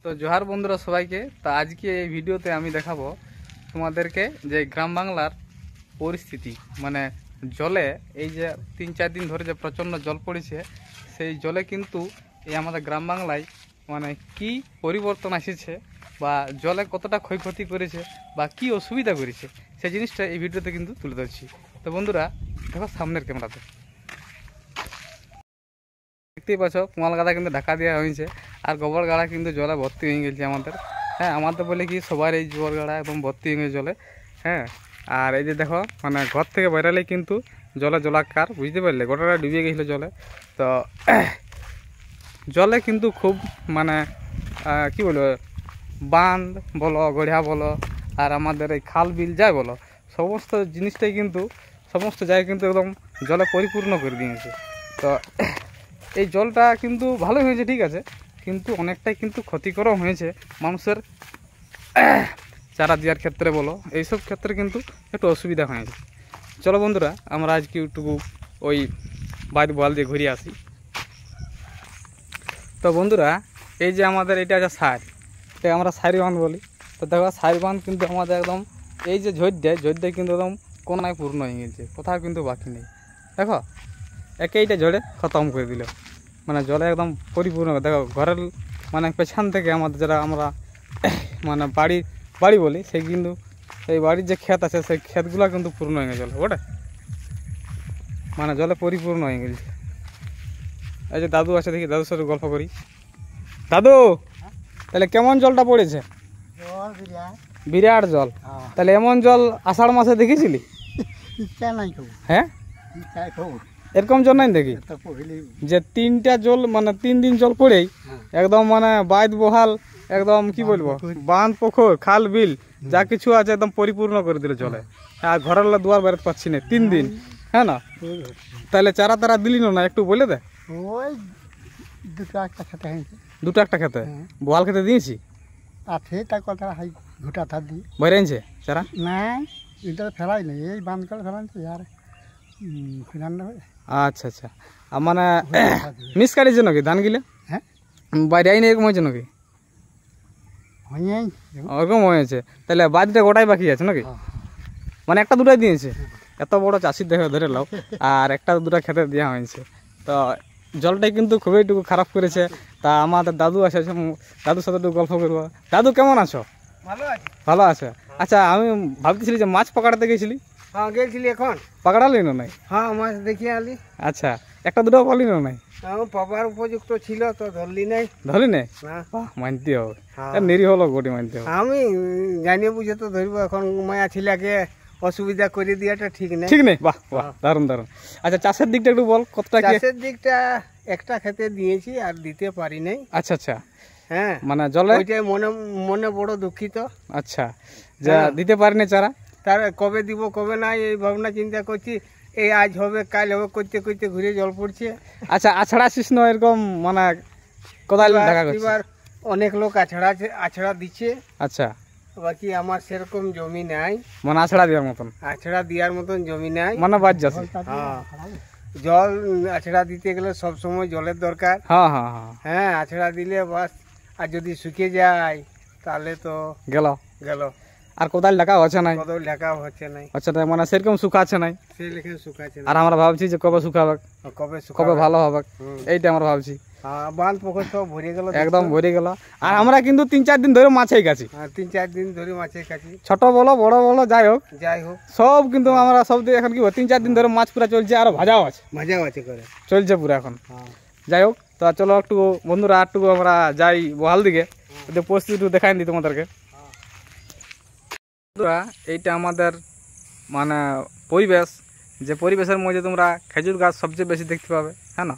তো জোহার বন্ধুরা সবাইকে। তো আজকে এই ভিডিওতে আমি দেখাবো তোমাদেরকে যে গ্রাম বাংলার পরিস্থিতি, মানে জলে এই যে 3-4 দিন ধরে যে প্রচণ্ড জল পড়েছে, সেই জলে কিন্তু এই আমাদের গ্রাম বাংলায় মানে কি পরিবর্তন এসেছে বা জলে কতটা ক্ষয়ক্ষতি করেছে বা কি অসুবিধা করেছে সেই জিনিসটা এই ভিডিওতে কিন্তু তুলে ধরছি। তো বন্ধুরা দেখো সামনের ক্যামেরাতে দেখতেই পাচ্ছ, কুমাল গাদা কিন্তু ঢাকা দেওয়া হয়েছে আর গোবর গাড়া কিন্তু জলে ভর্তি হয়ে গেছে আমাদের। হ্যাঁ, আমাদের বলে কি সবার এই গোবর গাড়া একদম ভর্তি হয়ে গেছে জলে। হ্যাঁ, আর এই যে দেখো মানে ঘর থেকে বেরালেই কিন্তু জলে জলাকার, বুঝতে পারলে গোটাটা ডুবে গেছিলো জলে। তো জলে কিন্তু খুব মানে কি বলবো, বাঁধ বলো, গড়িয়া বলো, আর আমাদের এই খাল বিল যাই বলো, সমস্ত জিনিসটাই কিন্তু সমস্ত জায়গায় কিন্তু একদম জলে পরিপূর্ণ করে দিয়েছে। তো এই জলটা কিন্তু ভালোই হয়েছে, ঠিক আছে, কিন্তু অনেকটাই কিন্তু ক্ষতিকরও হয়েছে মানুষের চারা দেওয়ার ক্ষেত্রে বলো, এইসব ক্ষেত্রে কিন্তু একটু অসুবিধা হয়েছে। চলো বন্ধুরা আমরা আজকে একটু ওই বাইরে বল দিয়ে ঘুরে আসি। তো বন্ধুরা এই যে আমাদের এটা আছে সার, এটা আমরা সারি বাঁধ বলি। তো দেখো সারি বাঁধ কিন্তু আমাদের একদম এই যে ঝোর দেয় কিন্তু একদম কোনায় পূর্ণ হয়ে গেছে, কোথাও কিন্তু বাকি নেই। দেখো এইটা ঝড়ে খতম করে দিল, মানে জলে একদম পরিপূর্ণ। দেখো ঘরের মানে পেছন থেকে আমাদের যারা আমরা মানে বাড়ি বলি, সেই কিন্তু এই বাড়ির যে ক্ষেত আছে সেই ক্ষেতগুলো কিন্তু পূর্ণ হয়ে গেছে জলে, ওটা মানে জলে পরিপূর্ণ হয়ে গেছে। এই যে দাদু আছে, দেখি দাদুর সাথে গল্প করি। দাদু, তাহলে কেমন জলটা পড়েছে? বিরাট জল। তাহলে এমন জল আষাঢ় মাসে দেখেছিলি? হ্যাঁ, এরকম জল নাই দেখি যে 3টা জল মানে 3 দিন জল পড়েই একদম মানে বাইদ বহাল একদম কি বলবো, বাঁধ পুকুর খাল বিল যা কিছু আছে একদম পরিপূর্ণ করে দিল জলে। আর ঘরের দুয়ার বেরোতে পারছি না 3 দিন। হ্যাঁ না, তাহলে চারা তারা দিলি না, একটু বলে দে। ওই দুটো একটা খেতে বোয়াল খেতে দিয়েছি আছে, তার কথা হাই ঘুটা থার দিয়ে বাইরে আনছে চারা না, এটা ফেলাই নেই, এই বাঁধ করে ফেলাইছে আর ফেলানো। আচ্ছা আচ্ছা, মানে মিস কাটিছে নাকি ধান গিলে? হ্যাঁ, বাইরে আইনি এরকম হয়েছে নাকি? ওরকম হয়েছে, তাহলে বাড়িটা গোটাই বাকি আছে নাকি? মানে একটা দুটাই দিয়েছে, এত বড় চাষির দেখে ধরে লাও, আর একটা দুটা খেতে দেওয়া হয়েছে। তো জলটাই কিন্তু খুবই একটু খারাপ করেছে। তা আমাদের দাদু আছে, দাদুর সাথে একটু গল্প করবো। দাদু কেমন আছো? ভালো আছে। আচ্ছা, আমি ভাবতেছিলি যে মাছ পকড়াতে গেছিলি? হ্যাঁ গেছিলি, এখন পকড়ালি না নাই? হ্যাঁ মাছ দেখিয়ে আলি। আচ্ছা, একটা দুটো বলি না নাই? পাবার উপযুক্ত ছিল তো ধরলি নাই। ধরলি নাই? মানতে হবে, নিরীহ লোক গোটি মানতে হবে। আমি জানিয়ে বুঝে তো ধরবো, এখন মায়া ছিলাকে অসুবিধা করে দিয়াটা ঠিক নেই। ঠিক নেই? বাহ বাহ, দারুণ দারুণ। আচ্ছা, চাষের দিকটা একটু বল, কতটা? চাষের দিকটা একটা খেতে দিয়েছি আর দিতে পারি নাই। আচ্ছা আচ্ছা, হ্যাঁ, মানে জলে ওইটাই মনে বড় দুঃখিত। আচ্ছা, যা দিতে পারিনি চারা, তার কবে দিব কবে না এই ভাবনা চিন্তা করছি। এই আজ হবে কাল হবে করতে করতে ঘুরে জল পড়ছে। আচ্ছা, আছড়া শিষ্ণ এরকম মানে কোদাল দেখা করছে? এবার অনেক লোক আছড়া দিচ্ছে। আচ্ছা, বাকি আমার সেরকম জমি নাই, মানে আছড়া দেওয়ার মতন? আছড়া দেওয়ার মতন জমি নাই, মানে বাদ যাচ্ছে। হ্যাঁ, জল আছড়া দিতে গেলে সব সময় জলের দরকার। হ্যাঁ হ্যাঁ হ্যাঁ, হ্যাঁ, আছড়া দিলে বাস, আর যদি শুকিয়ে যায় তাহলে তো গেল। আর কোদাল ঢাকাও আছে নাই? কোদাল ঢাকাও হচ্ছে নাই। আচ্ছা, মানে সেরকম শুকাচ্ছে নাই? সেই লেখে শুকাচ্ছে। আর আমরা ভাবছি যে কবে শুকাবে, কবে ভালো হবে, এইটা আমরা ভাবছি। বাঁধ পুকুর সব ভরে গেল, একদম ভরে গেল। আর আমরা কিন্তু 3-4 দিন ধরে মাছেই কাছি। 3-4 দিন ধরে মাছের কাছি, ছোট বলো বড় বলো যাই হোক সব কিন্তু আমরা সব এখন কি 3-4 দিন ধরে মাছ পুরা চলছে, আর ভাজাও আছে করে চলছে পুরো এখন। যাই হোক, তো চলো একটু বন্ধুরা একটু আমরা যাই বহাল দিকে, পরিস্থিতি একটু দেখাই দিই তোমাদেরকে। বন্ধুরা এইটা আমাদের মানে পরিবেশ, যে পরিবেশের মধ্যে তোমরা খেজুর গাছ সবচেয়ে বেশি দেখতে পাবে। হ্যাঁ না,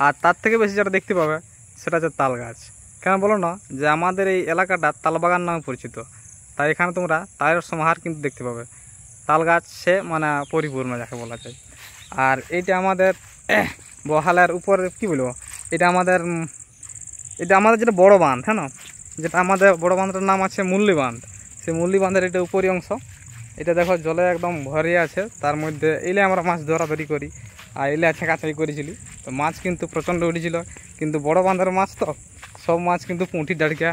আর তার থেকে বেশি যেটা দেখতে পাবে সেটা হচ্ছে তাল গাছ। কেন বলো না, যে আমাদের এই এলাকাটা তালবাগান নামে পরিচিত, তাই এখানে তোমরা তালের সমাহার কিন্তু দেখতে পাবে। তাল গাছ সে মানে পরিপূর্ণ যাকে বলা যায়। আর এইটা আমাদের বহালের উপরে কি বলবো, এটা আমাদের যেটা বড় বাঁধ। হ্যাঁ না, যেটা আমাদের বড় বাঁধটার নাম আছে মুল্লি বাঁধ। সেই মুল্লি বাঁধের এটা উপরি অংশ, এটা দেখো জলে একদম ভরে আছে। তার মধ্যে এলে আমরা মাছ ধরাধরি করি, আর এলে ছেঁকাছাই করেছিলি, তো মাছ কিন্তু প্রচণ্ড উঠেছিল। কিন্তু বড় বাঁধের মাছ তো সব মাছ কিন্তু পুঁটি ডাড়িয়া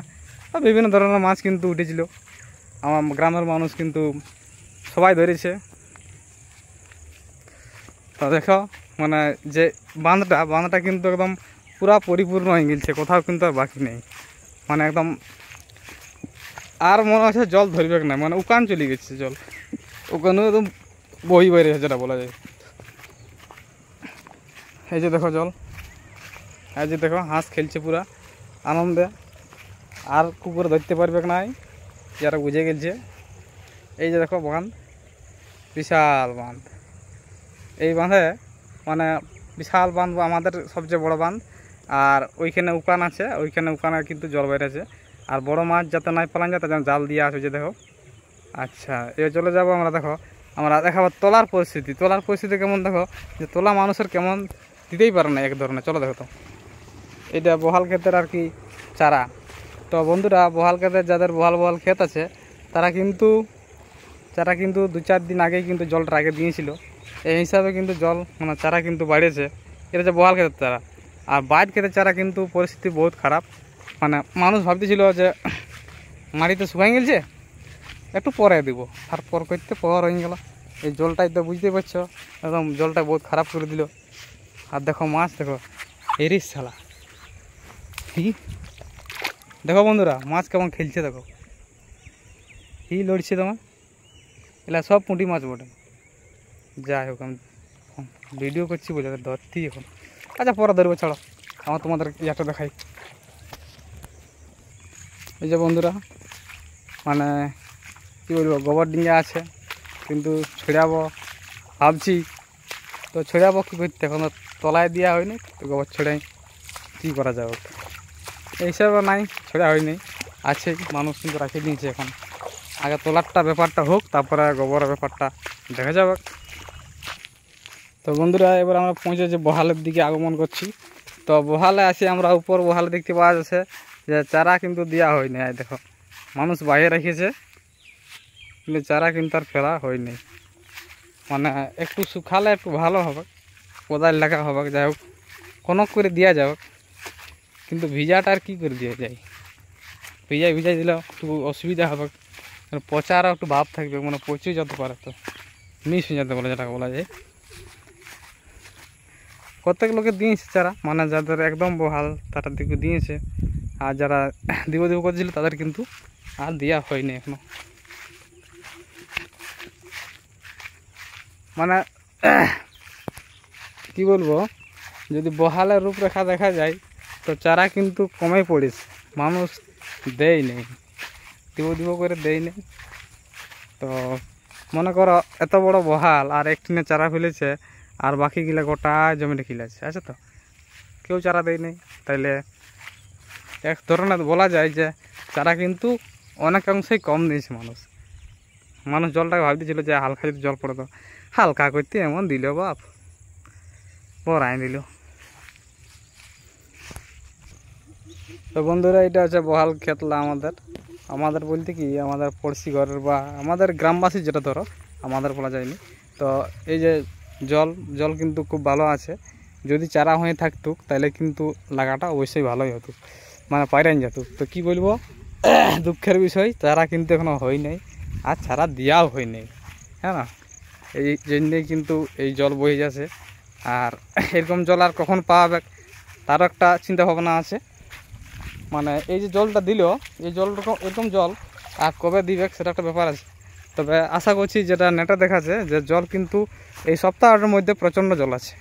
আর বিভিন্ন ধরনের মাছ কিন্তু উঠেছিল। আমার গ্রামের মানুষ কিন্তু সবাই ধরেছে। তো দেখো মানে যে বাঁধটা কিন্তু একদম পুরা পরিপূর্ণ হয়ে গেছে, কোথাও কিন্তু আর বাকি নেই। মানে একদম আর মনে হচ্ছে জল ধরবে না, মানে উকান চলে গেছে জল, ওখানে একদম বই বাইরে যেটা বলা যায়। এই যে দেখো জল, এই যে দেখো হাঁস খেলছে পুরা আনন্দে, আর কুকুর ধরতে পারবে না যারা বুঝে গেছে। এই যে দেখো বাঁধ, বিশাল বাঁধ। এই বাঁধে মানে বিশাল বাঁধ, আমাদের সবচেয়ে বড় বাঁধ। আর ওইখানে উকান আছে, ওইখানে উকানে কিন্তু জল বাইরে আছে। আর বড় মাছ যাতে নাই পালান যায় তার জন্য জাল দিয়ে আছে, যে দেখো। আচ্ছা এবার চলে যাবো আমরা, দেখো আমরা দেখাবো তলার পরিস্থিতি কেমন। দেখো যে তোলা মানুষের কেমন দিতেই পারে না এক ধরনের। চলো দেখো তো, এটা বহাল ক্ষেতের আর কি চারা। তো বন্ধুরা, বহাল ক্ষেতের যাদের বহাল ক্ষেত আছে তারা কিন্তু 2-4 দিন আগেই কিন্তু জলটা আগে দিয়েছিল। এই হিসাবে কিন্তু জল মানে চারা কিন্তু বাড়িয়েছে। এটা যে বহাল ক্ষেতের চারা। আর বাইর ক্ষেতের চারা কিন্তু পরিস্থিতি বহুত খারাপ। মানে মানুষ ভাবতেছিল যে মাটিতে শুকাই গেছে, একটু পরে দিব, তারপর করতে পর হয়ে গেল। এই জলটাই তো বুঝতে পারছো, একদম জলটা বহুত খারাপ করে দিল। আর দেখো মাছ, দেখো এরিস ছালা। দেখো বন্ধুরা মাছ কেমন খেলছে, দেখো কি লড়ছে তোমার। এগুলা সব পুঁটি মাছ বটে। যাই হোক, আমি ভিডিও করছি বলে ধরতি এখন। আচ্ছা পরে ধরবো, ছাড়ো, আমার তোমাদের ইয়াটা দেখাই। এই যে বন্ধুরা মানে কী বলবো, গোবর ডিঙ্গা আছে কিন্তু ছড়াবো ভাবছি। তো ছড়াবো কী করতে, এখন তলায় দেওয়া হয়নি, তো গোবর ছড়াই কী করা যাবে। এই হিসাবে নাই, ছড়া হয়নি, আছে মানুষ কিন্তু রাখে দিয়েছে। এখন আগে তোলারটা ব্যাপারটা হোক, তারপরে গোবরের ব্যাপারটা দেখা যাবে। তো বন্ধুরা এবার আমরা পৌঁছেছি বহালের দিকে আগমন করছি। তো বহালে আসি আমরা, উপর বহালে দেখতে পাওয়া যাচ্ছে যে চারা কিন্তু দেওয়া হয়নি। আর দেখো মানুষ বাইরে রেখেছে কিন্তু চারা কিন্তু আর ফেলা হয়নি। মানে একটু শুকালে একটু ভালো হবে, কোদাল লাগা হবে, যাই হোক কোনো করে দেওয়া যাবে। কিন্তু ভিজাটা আর কী করে দেওয়া যায়, ভিজাই দিলে একটু অসুবিধা হবে। পচারও একটু ভাব থাকবে, মানে পচে যেতে পারে, তো মিস হয়ে যেতে বলে যেটা বলা যায়। প্রত্যেক লোকে দিয়েছে চারা, মানে যাদের একদম বহাল তারা দিকে দিয়েছে। আর যারা দিব করছিল তাদের কিন্তু আর দেওয়া হয়নি এখনো। মানে কি বলবো, যদি বহালের রূপরেখা দেখা যায় তো চারা কিন্তু কমে পড়েছে, মানুষ দেয় নেই, দিব করে দেয় নেই। তো মনে করো এত বড় বহাল আর একটিনে চারা ফেলেছে, আর বাকিগুলা গোটা জমিতে খিলেছে, আছে তো কেউ চারা দেয় নেই। তাইলে এক ধরনের বলা যায় যে চারা কিন্তু অনেকাংশেই কম দিয়েছে মানুষ জলটাকে ভাবতেছিল যে হালকা যদি জল পড়ে, তো হালকা করতে এমন দিল বাপ, পড়াই দিল। তো বন্ধুরা এটা হচ্ছে বহাল ক্ষেতলা আমাদের বলতে কি আমাদের পড়শি ঘরের বা আমাদের গ্রামবাসী, যেটা ধরো আমাদের বলা যায়নি। তো এই যে জল কিন্তু খুব ভালো আছে। যদি চারা হয়ে থাকতো তাহলে কিন্তু লাগাটা অবশ্যই ভালোই হতো, মানে পাইরান যেত। তো কি বলবো, দুঃখের বিষয় চারা কিন্তু এখনো হয় নাই, আর চারা দেওয়াও হয় নাই, হ্যাঁ না। এই জন্যেই কিন্তু এই জল বয়ে যাচ্ছে। আর এরকম জল আর কখন পাওয়া তারও একটা চিন্তা ভাবনা আছে। মানে এই যে জলটা দিল, এই এরকম জল আর কবে দিবে সেটা একটা ব্যাপার আছে। তবে আশা করছি, যেটা নেটে দেখাচ্ছে যে জল কিন্তু এই সপ্তাহটার মধ্যে প্রচণ্ড জল আছে,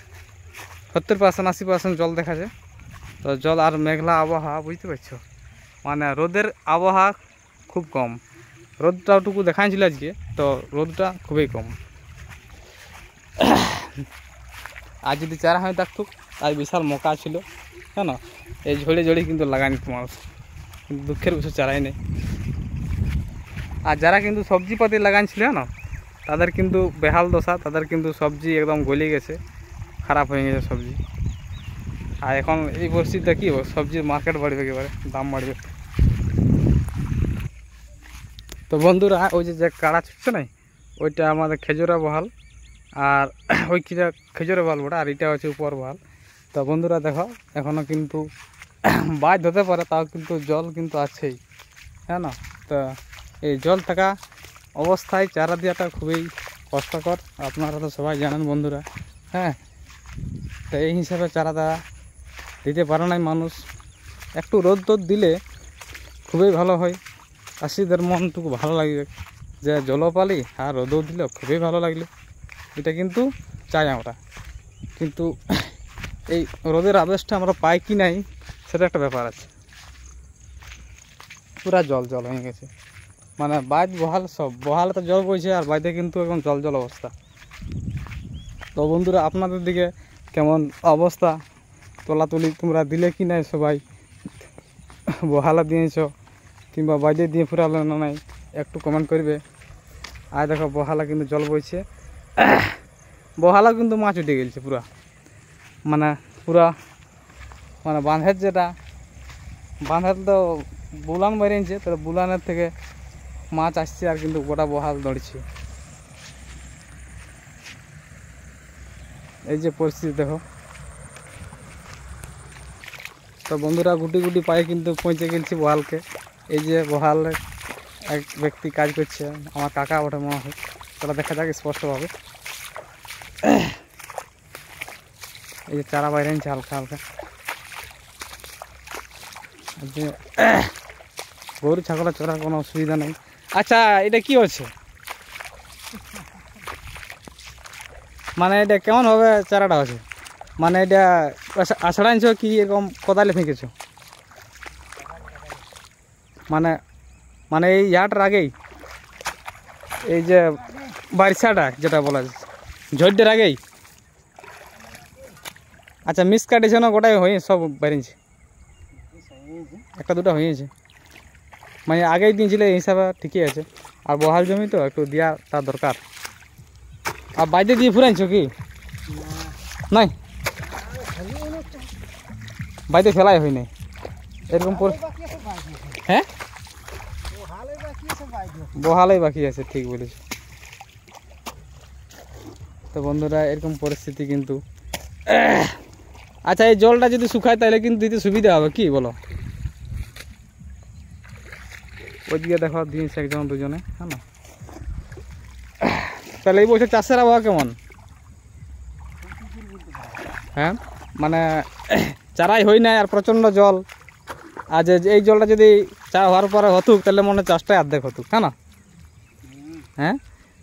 70% 80% জল দেখাচ্ছে। তো জল আর মেঘলা আবহাওয়া, বুঝতে পারছো, মানে রোদের আবহাওয়া খুব কম, রোদটাটুকু দেখাচ্ছিল আজকে, তো রোদটা খুবই কম। আর যদি চারা হয়ে থাকতো তার বিশাল মকা ছিল, কেন এই ঝড়ে কিন্তু লাগানি মানুষ, কিন্তু দুঃখের বিষয় চারাই নেই। আর যারা কিন্তু সবজিপাতি লাগানছিল না, তাদের কিন্তু বেহাল দশা, তাদের কিন্তু সবজি একদম গলে গেছে, খারাপ হয়ে গেছে সবজি। আর এখন এই পরিস্থিতিতে কী হবে, সবজির মার্কেট বাড়বে, একেবারে দাম বাড়বে। তো বন্ধুরা ওই যে কাড়া ছুটছে না, ওইটা আমাদের খেজুরা বহাল, আর ওই খেজুরা বহাল ওটা, আর এটা হচ্ছে উপর বহাল। তো বন্ধুরা দেখো এখনও কিন্তু বাদ হতে পারে, তাও কিন্তু জল কিন্তু আছেই, হ্যাঁ না? তো এই জল থাকা অবস্থায় চারা দেওয়াটা খুবই কষ্টকর, আপনারা তো সবাই জানেন বন্ধুরা। হ্যাঁ, তো এই হিসাবে চারা দেওয়া দিতে পারে নাই মানুষ। একটু রোদ টোদ দিলে খুবই ভালো হয়, চাষিদের মনটুকু ভালো লাগবে যে জলও পালি আর রোদও দিল, খুবই ভালো লাগলো। এটা কিন্তু চাই আমরা, কিন্তু এই রোদের আবেশটা আমরা পাই কি নাই সেটা একটা ব্যাপার আছে। পুরা জল জল হয়ে গেছে, মানে বাইদ বহাল সব, বহালে তো জল বইছে আর বাইদে কিন্তু এখন জল জল অবস্থা। তো বন্ধুরা আপনাদের দিকে কেমন অবস্থা, তোলাতুলি তোমরা দিলে কি নাই, সবাই বহালা দিয়েছ কিংবা বাইদে দিয়ে ফুরালো না নাই একটু কমেন্ট করবে। আর দেখো বহালা কিন্তু জল বইছে, বহালা কিন্তু মাছ উঠে গেছে পুরা, মানে পুরা মানে বাঁধের যেটা বাঁধের তো বুলান বেরিয়েছে, তো বুলানের থেকে মাছ আসছে আর কিন্তু গোটা বহাল দৌড়ছে। এই যে পরিস্থিতি দেখো। তো বন্ধুরা গুটি গুটি পায়ে কিন্তু পৌঁছে গেছি বহালকে। এই যে বহালে এক ব্যক্তি কাজ করছে, আমার কাকা ওঠে মনে হয়, সেটা দেখা যাক স্পষ্টভাবে। এই যে চারা বাইরে নিচ্ছে হালকা হালকা। যে গরু ছাগলের চড়ার কোনো অসুবিধা নেই। আচ্ছা, এটা কি হচ্ছে, মানে এটা কেমন হবে চারাটা আছে, মানে এটা আছড়া আনছো কি এরকম কোদালে ফেঁকেছো, মানে মানে এই ইয়াটার আগেই, এই যে বারিশাটা যেটা বলা যায় ঝড়টার আগেই? আচ্ছা, মিস কাটিছে না গোটাই হয়ে সব বেরিয়েছে, একটা দুটো হয়েছে, মানে আগেই দিয়েছিল এই হিসাবে ঠিকই আছে। আর বহাল জমি তো একটু দেওয়া তার দরকার। আর বাইরে দিয়ে ফুরাইছো কি নাই? বাইরে ফেলাই হয় নাই এরকম। হ্যাঁ, বহালাই বাকি আছে, ঠিক বলেছ। তো বন্ধুরা এরকম পরিস্থিতি কিন্তু। আচ্ছা, এই জলটা যদি শুকায় তাহলে কিন্তু দিতে সুবিধা হবে, কি বলো? ওইদিকে দেখো দিয়েছে একজন দুজনে, হ্যাঁ না? তাহলে এই বছর চাষের আবহাওয়া কেমন? হ্যাঁ, মানে চারাই হই নাই আর প্রচণ্ড জল, আর যে এই জলটা যদি চা হওয়ার পরে হতুক তাহলে মনে হয় চাষটাই অর্ধেক হতুক, হ্যাঁ না? হ্যাঁ,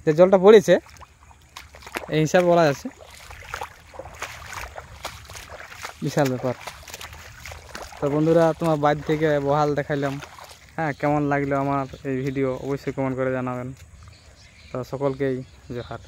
যে জলটা পড়েছে এই হিসাবে বলা যাচ্ছে, বিশাল ব্যাপার। তো বন্ধুরা তোমার বাড়ি থেকে বহাল দেখাইলাম, হ্যাঁ, কেমন লাগলো আমার এই ভিডিও অবশ্যই কমেন্ট করে জানাবেন। তো সকলকেই জোহার।